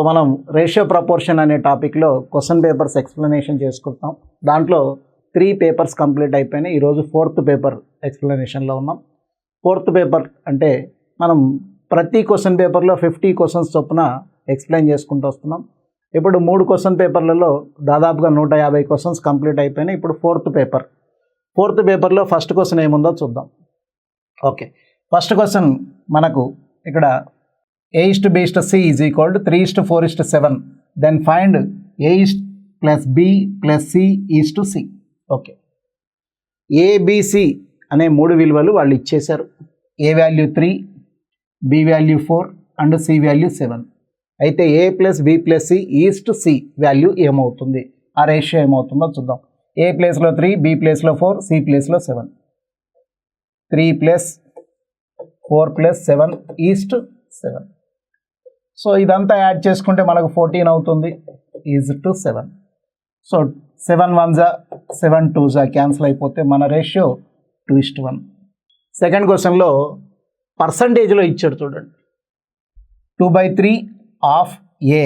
మనం ratio proportion అనే టాపిక్లో క్వశ్చన్ పేపర్స్ ఎక్స్ప్లెనేషన్ చేసుకుంటాం. దాంట్లో 3 పేపర్స్ కంప్లీట్ అయిపోయినాయి. ఈరోజు 4th పేపర్ ఎక్స్ప్లెనేషన్లో ఉన్నాం. 4th పేపర్ అంటే మనం ప్రతి క్వశ్చన్ పేపర్లో 50 క్వశ్చన్స్ చొప్పున ఎక్స్ప్లెయిన్ చేసుకుంటూ వస్తున్నాం. ఇప్పుడు 3 క్వశ్చన్ పేపర్లలో దాదాపుగా 150 క్వశ్చన్స్ కంప్లీట్ అయిపోయినాయి. ఇప్పుడు 4th పేపర్లో ఫస్ట్ క్వశ్చన్ ఏముందో చూద్దాం. ఓకే, ఫస్ట్ క్వశ్చన్ మనకు ఇక్కడ A/B/C is equal to 3:4:7. Then find A plus B plus C is to C. Okay, ABC అనే 3 విలువలు వాళ్ళు ఇచ్చేశారు. A value 3, B value 4 and C value 7. అయితే A plus B plus C is to C value ఏమవుతుంది, ఆ ratio ఏమవుతుందో చూద్దాం. A ప్లేస్లో 3, B ప్లేస్లో 4, C ప్లేస్లో 7. 3 plus 4 plus 7 is to 7. So ఇదంతా యాడ్ చేసుకుంటే మనకు 14 అవుతుంది, ఈజ్ టు 7. సో 7 1 7 2 క్యాన్సిల్ అయిపోతే మన రేషియో 2:1. సెకండ్ క్వశ్చన్లో పర్సంటేజ్లో ఇచ్చాడు చూడండి. 2/3 of A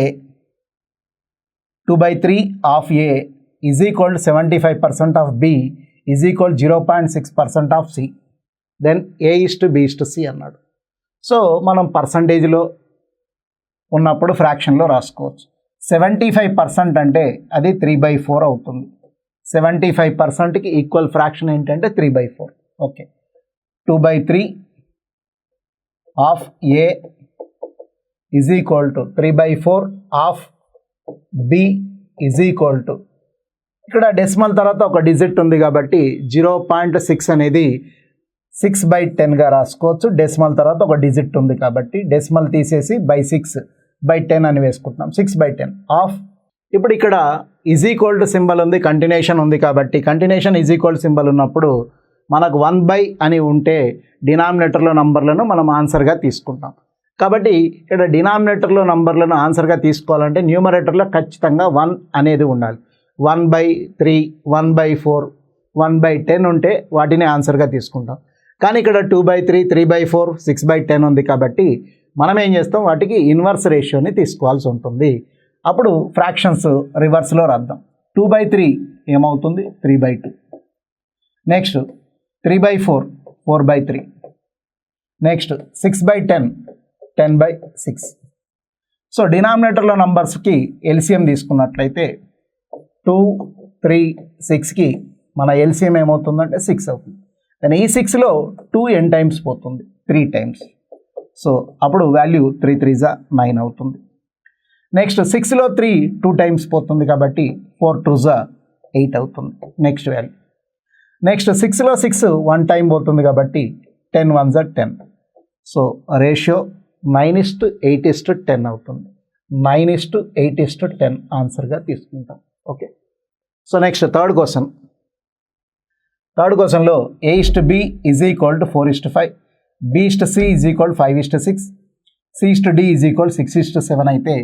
2/3 of A is equal to 75% of B is equal 0.6% of C. Then A/B/C అన్నాడు. సో మనం పర్సంటేజ్లో ఉన్నప్పుడు ఫ్రాక్షన్లో రాసుకోవచ్చు. 75% అంటే అది 3/4 అవుతుంది. 75%కి ఈక్వల్ ఫ్రాక్షన్ ఏంటంటే 3/4. Okay, 2/3 of A is equal to 3/4 of B is equal to, ఇక్కడ డెసిమల్ తర్వాత ఒక డిజిట్ ఉంది కాబట్టి 0.6 అనేది 6/10గా రాసుకోవచ్చు. డెసిమల్ తర్వాత ఒక డిజిట్ ఉంది కాబట్టి డెసిమల్ తీసేసి /6/10 అని వేసుకుంటున్నాం. 6/10 ఆఫ్, ఇప్పుడు ఇక్కడ ఈజ్ ఈక్వల్ టు సింబల్ ఉంది, కంటిన్యూషన్ ఉంది కాబట్టి కంటిన్యూషన్ ఈజ్ ఈక్వల్ సింబల్ ఉన్నప్పుడు మనకు 1/, అని ఉంటే డినామినేటర్లో నంబర్లను మనం ఆన్సర్గా తీసుకుంటాం. కాబట్టి ఇక్కడ డినామినేటర్లో నంబర్లను ఆన్సర్గా తీసుకోవాలంటే న్యూమరేటర్లో ఖచ్చితంగా 1 అనేది ఉండాలి. 1/3, 1/4, 1/10 ఉంటే వాటిని ఆన్సర్గా తీసుకుంటాం. కానీ ఇక్కడ 2/3, 3/4, 6/10 ఉంది కాబట్టి మనం ఏం చేస్తాం, వాటికి ఇన్వర్స్ రేషియోని తీసుకోవాల్సి ఉంటుంది. అప్పుడు ఫ్రాక్షన్స్ రివర్స్లో రాద్దాం. 2/3 ఏమవుతుంది, 3/2. నెక్స్ట్ 3/4, 4/3. నెక్స్ట్ 6/10, 10/6. సో డినామినేటర్లో నంబర్స్కి ఎల్సిఎం తీసుకున్నట్లయితే 2, 3, 6కి మన ఎల్సిఎం ఏమవుతుందంటే 6 అవుతుంది. కానీ ఈ 6లో 2 n టైమ్స్ పోతుంది, 3 టైమ్స్. సో అప్పుడు వాల్యూ 3 3 9 అవుతుంది. నెక్స్ట్ 6లో 3 2 టైమ్స్ పోతుంది కాబట్టి 4 2 8 అవుతుంది నెక్స్ట్ వాల్యూ. నెక్స్ట్ 6లో 6 1 టైం పోతుంది కాబట్టి 10 1 10. సో రేషియో 9:8:10 అవుతుంది. 9:8:10 ఆన్సర్గా తీసుకుంటాం. ఓకే, సో నెక్స్ట్ థర్డ్ క్వశ్చన్లో A/B is equal to 4:5, B/C is equal to 5:6, C/D is equal 6:7 అయితే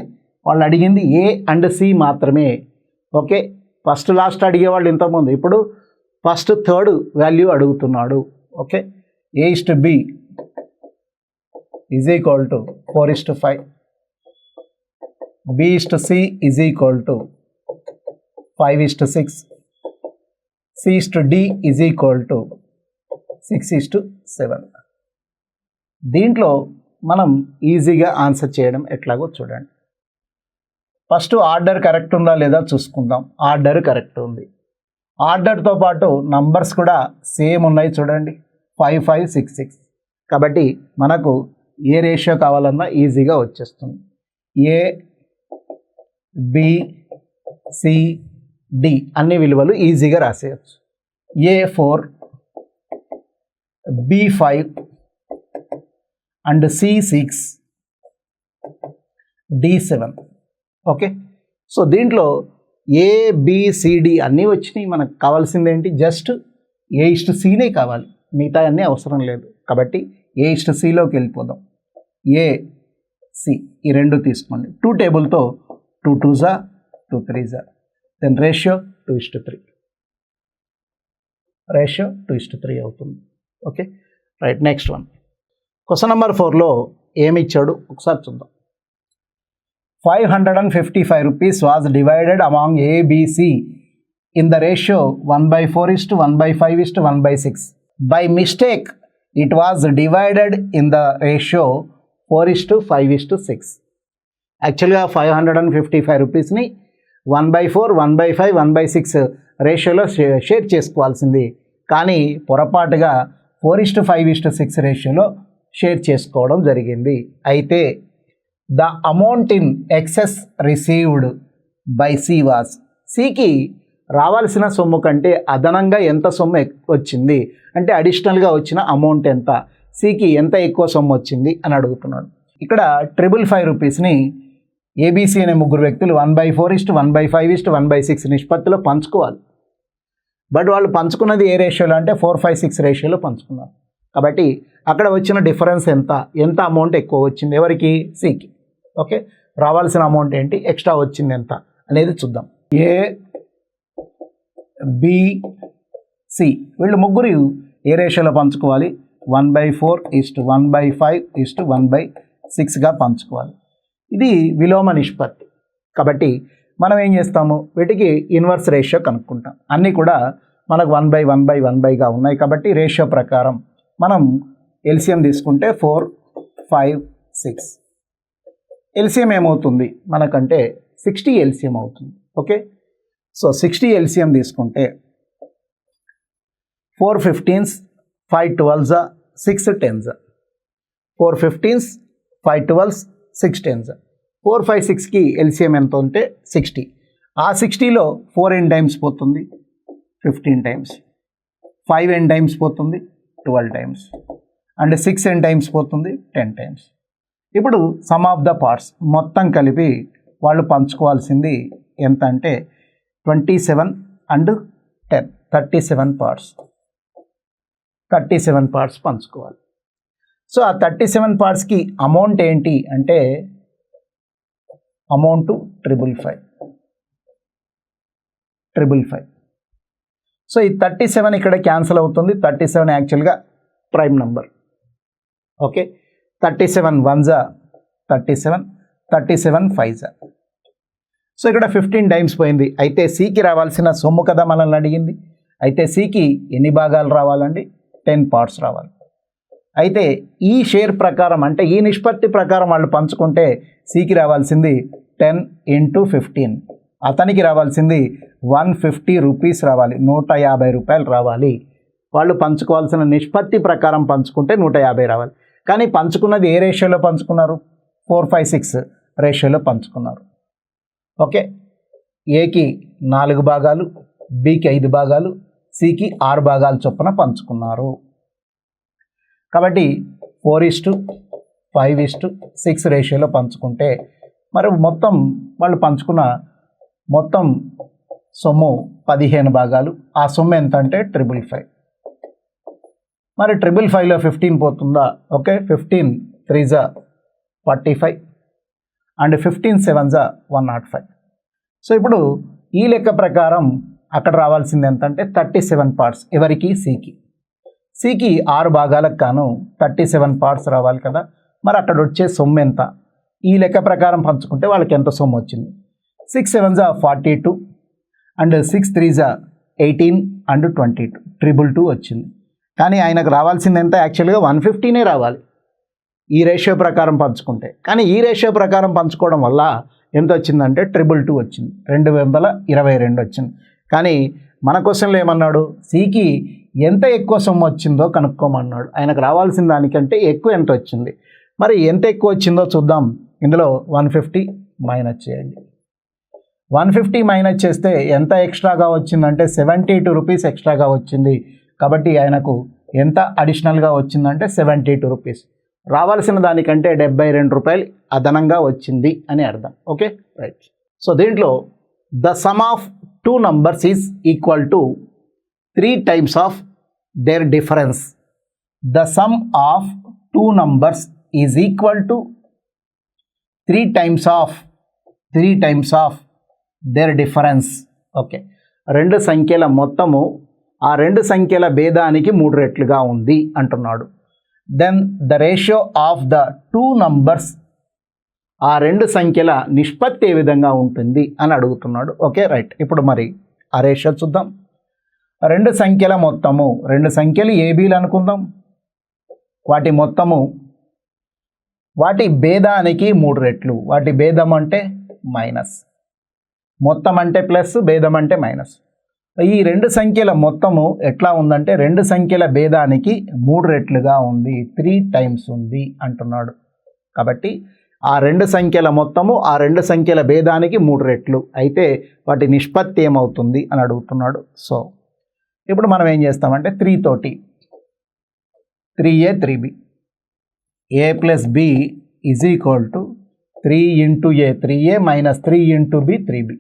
వాళ్ళు అడిగింది A అండ్ C మాత్రమే. ఓకే, ఫస్ట్ లాస్ట్ అడిగేవాళ్ళు ఇంతకుముందు, ఇప్పుడు ఫస్ట్ థర్డ్ వాల్యూ అడుగుతున్నాడు. Okay, A/B is equal to 4:5, B/C is equal to 5:6, C/D is equal to 6:7. దీంట్లో మనం ఈజీగా ఆన్సర్ చేయడం ఎట్లాగో చూడండి. ఫస్ట్ ఆర్డర్ కరెక్ట్ ఉందా లేదా చూసుకుందాం. ఆర్డర్ కరెక్ట్ ఉంది. ఆర్డర్తో పాటు నంబర్స్ కూడా సేమ్ ఉన్నాయి చూడండి, 5 5 6 6. కాబట్టి మనకు ఏ రేషియో కావాలన్నా ఈజీగా వచ్చేస్తుంది. A, B, C, D అన్ని విలువలు ఈజీగా రాసేయచ్చు. A4, B5 and C6, D7. Okay, so దీంట్లో ABCD అన్నీ వచ్చినాయి. మనకు కావాల్సింది ఏంటి, జస్ట్ A/Cనే కావాలి, మిగతా అన్నీ అవసరం లేదు. కాబట్టి A/Cలోకి వెళ్ళిపోదాం. AC ఈ రెండు తీసుకోండి. 2 టేబుల్తో 2 2 2 3 దెన్ రేషియో 2:3. రేషియో 2:3 అవుతుంది. Okay, right. Next one, question number 4లో ఏమి ఇచ్చాడు ఒకసారి చూద్దాం. 555 rupees was divided among A, B, C in the ratio 1/4:1/5:1/6. By mistake, it was divided in the ratio 4:5:6. యాక్చువల్గా 555 రూపీస్ని 1/4, 1/5, 1/6 రేషియోలో షేర్ చేసుకోవాల్సింది, కానీ పొరపాటుగా 4:5:6 రేషియోలో షేర్ చేసుకోవడం జరిగింది. అయితే the amount in excess received by C was, సికి రావాల్సిన సొమ్ము కంటే అదనంగా ఎంత సొమ్ము వచ్చింది అంటే అడిషనల్గా వచ్చిన అమౌంట్ ఎంత, సికి ఎంత ఎక్కువ సొమ్ము వచ్చింది అని అడుగుతున్నాడు. ఇక్కడ 555 రూపీస్ని ఏబీసీ అనే ముగ్గురు వ్యక్తులు 1/4:1/5:1/6 నిష్పత్తిలో పంచుకోవాలి. బట్ వాళ్ళు పంచుకున్నది ఏ రేషియోలో అంటే 4:5:6 రేషియోలో పంచుకున్నారు. కాబట్టి అక్కడ వచ్చిన డిఫరెన్స్ ఎంత అమౌంట్ ఎక్కువ వచ్చింది ఎవరికి, సికి. ఓకే, రావాల్సిన అమౌంట్ ఏంటి, ఎక్స్ట్రా వచ్చింది ఎంత అనేది చూద్దాం. ఏ, బి, సి వీళ్ళు ముగ్గురు ఏ రేషియోలో పంచుకోవాలి, 1/4:1/5:1/6గా పంచుకోవాలి. ఇది విలోమ నిష్పత్తి. కాబట్టి మనం ఏం చేస్తాము, వీటికి ఇన్వర్స్ రేషియో కనుక్కుంటాం. అన్నీ కూడా మనకు 1/1/1/గా ఉన్నాయి కాబట్టి రేషియో ప్రకారం మనం ఎల్సిఎం తీసుకుంటే 4, 5, 6. ఎల్సిఎం ఏమవుతుంది మనకంటే 60 ఎల్సిఎం అవుతుంది. ఓకే, సో 60 ఎల్సిఎం తీసుకుంటే 4 15s, 5 12s, 6 10s. 4 15s, 5 12s, 6 10s. 4, 5, 6కి ఎల్సిఎం ఎంత ఉంటే 60. ఆ 60లో 4 ఎన్ టైమ్స్ పోతుంది 15 టైమ్స్, 5 ఎన్ టైమ్స్ పోతుంది 12 టైమ్స్, అండ్ 6 ఎన్ టైమ్స్ పోతుంది 10 టైమ్స్. ఇప్పుడు సమ్ ఆఫ్ ద పార్ట్స్ మొత్తం కలిపి వాళ్ళు పంచుకోవాల్సింది ఎంత అంటే 27 అండ్ 10, 37 పార్ట్స్. 37 పార్ట్స్ పంచుకోవాలి. సో ఆ 37 పార్ట్స్కి అమౌంట్ ఏంటి అంటే అమౌంట్ 555. సో ఈ 37 ఇక్కడ క్యాన్సిల్ అవుతుంది. 37 యాక్చువల్గా prime number. Okay, 37 1s 37, 37 5s. So ఇక్కడ 15 టైమ్స్ పోయింది. అయితే సికి రావాల్సిన సొమ్ము కదా మనల్ని అడిగింది. అయితే సికి ఎన్ని భాగాలు రావాలండి, 10 పార్ట్స్ రావాలి. అయితే ఈ షేర్ ప్రకారం అంటే ఈ నిష్పత్తి ప్రకారం వాళ్ళు పంచుకుంటే సికి రావాల్సింది 10 × 15, అతనికి రావాల్సింది 150 రూపీస్ రావాలి, 150 రూపాయలు రావాలి. వాళ్ళు పంచుకోవాల్సిన నిష్పత్తి ప్రకారం పంచుకుంటే 150 రావాలి. కానీ పంచుకున్నది ఏ రేషియోలో పంచుకున్నారు, 4:5:6 రేషియోలో పంచుకున్నారు. ఓకే, ఏకి 4 భాగాలు, బికి 5 భాగాలు, సికి 6 భాగాలు చొప్పున పంచుకున్నారు. కాబట్టి 4:5:6 రేషియోలో పంచుకుంటే మరి మొత్తం వాళ్ళు పంచుకున్న మొత్తం సొమ్ము 15 భాగాలు. ఆ సొమ్ము ఎంత అంటే 555. మరి 555లో 15 పోతుందా, okay, 15 3s 45 and 15 7s 105. So ఇప్పుడు ఈ లెక్క ప్రకారం అక్కడ రావాల్సింది ఎంత అంటే 37 పార్ట్స్ ఎవరికి, సికి. సికి 6 భాగాలకు కాను 37 పార్ట్స్ రావాలి కదా. మరి అక్కడ వచ్చే సొమ్ము ఎంత, ఈ లెక్క ప్రకారం పంచుకుంటే వాళ్ళకి ఎంత సొమ్ము వచ్చింది, 6 7s 42 అండ్ 6 3s 18 అండ్ 22, 222 వచ్చింది. కానీ ఆయనకు రావాల్సింది ఎంత, యాక్చువల్గా 150నే రావాలి ఈ రేషియో ప్రకారం పంచుకుంటే. కానీ ఈ రేషియో ప్రకారం పంచుకోవడం వల్ల ఎంత వచ్చిందంటే 222 వచ్చింది, 222 వచ్చింది. కానీ మన క్వశ్చన్లో ఏమన్నాడు, సికి ఎంత ఎక్కువ సొమ్ము వచ్చిందో కనుక్కోమన్నాడు. ఆయనకు రావాల్సిన దానికంటే ఎక్కువ ఎంత వచ్చింది. మరి ఎంత ఎక్కువ వచ్చిందో చూద్దాం. ఇందులో 150 మైనస్ చేయండి. 150 మైనస్ చేస్తే ఎంత ఎక్స్ట్రాగా వచ్చిందంటే 72 రూపీస్ ఎక్స్ట్రాగా వచ్చింది. కాబట్టి ఆయనకు ఎంత అడిషనల్గా వచ్చిందంటే 72 రూపీస్. రావాల్సిన దానికంటే 72 రూపాయలు అదనంగా వచ్చింది అని అర్థం. Okay, right. సో దీంట్లో the sum of 2 numbers is equal to 3 times of their difference. The sum of 2 numbers is equal to 3 times of their difference. Okay, 2 సంఖ్యల మొత్తము ఆ 2 సంఖ్యల భేదానికి 3 రెట్లుగా ఉంది అంటున్నాడు. Then the ratio of the 2 numbers ఆ రెండు సంఖ్యల నిష్పత్తి ఏ విధంగా ఉంటుంది అని అడుగుతున్నాడు. Okay right. ఇప్పుడు మరి ఆ రేషియో చూద్దాం. రెండు సంఖ్యల మొత్తము, రెండు సంఖ్యలు ఏబీలు అనుకుందాం, వాటి మొత్తము వాటి భేదానికి 3 రెట్లు. వాటి భేదం అంటే మైనస్, మొత్తం అంటే ప్లస్, భేదం అంటే మైనస్. ఈ రెండు సంఖ్యల మొత్తము ఎట్లా ఉందంటే రెండు సంఖ్యల భేదానికి 3 రెట్లుగా ఉంది, 3 టైమ్స్ ఉంది అంటున్నాడు. కాబట్టి ఆ రెండు సంఖ్యల మొత్తము ఆ రెండు సంఖ్యల భేదానికి 3 రెట్లు అయితే వాటి నిష్పత్తి ఏమవుతుంది అని అడుగుతున్నాడు. సో ఇప్పుడు మనం ఏం చేస్తామంటే 3 తోటి 3a 3b, a plus b is equal to 3 into a 3a minus 3 into b 3b.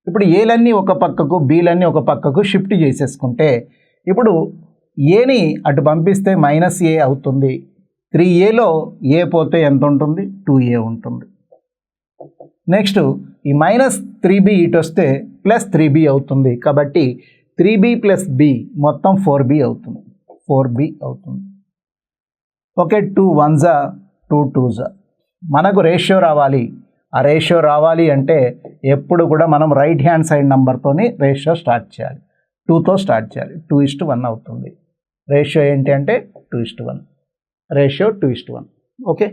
ఇప్పుడు ఏలన్నీ ఒక పక్కకు బీలన్నీ ఒక పక్కకు షిఫ్ట్ చేసేసుకుంటే ఇప్పుడు ఏని అటు పంపిస్తే మైనస్ ఏ అవుతుంది. 3aలో ఏ పోతే ఎంత ఉంటుంది? 2a ఉంటుంది. నెక్స్ట్ ఈ మైనస్ 3b ఇటు వస్తే ప్లస్ 3b అవుతుంది. కాబట్టి 3b ప్లస్ b మొత్తం 4b అవుతుంది, 4b అవుతుంది. Okay, 2 1s 2 2s. మనకు రేషియో రావాలి. ఆ రేషియో రావాలి అంటే ఎప్పుడు కూడా మనం రైట్ హ్యాండ్ సైడ్ నెంబర్తోని రేషియో స్టార్ట్ చేయాలి. 2తో స్టార్ట్ చేయాలి. 2:1 అవుతుంది. రేషియో ఏంటి అంటే 2:1. రేషియో 2:1. ఓకే.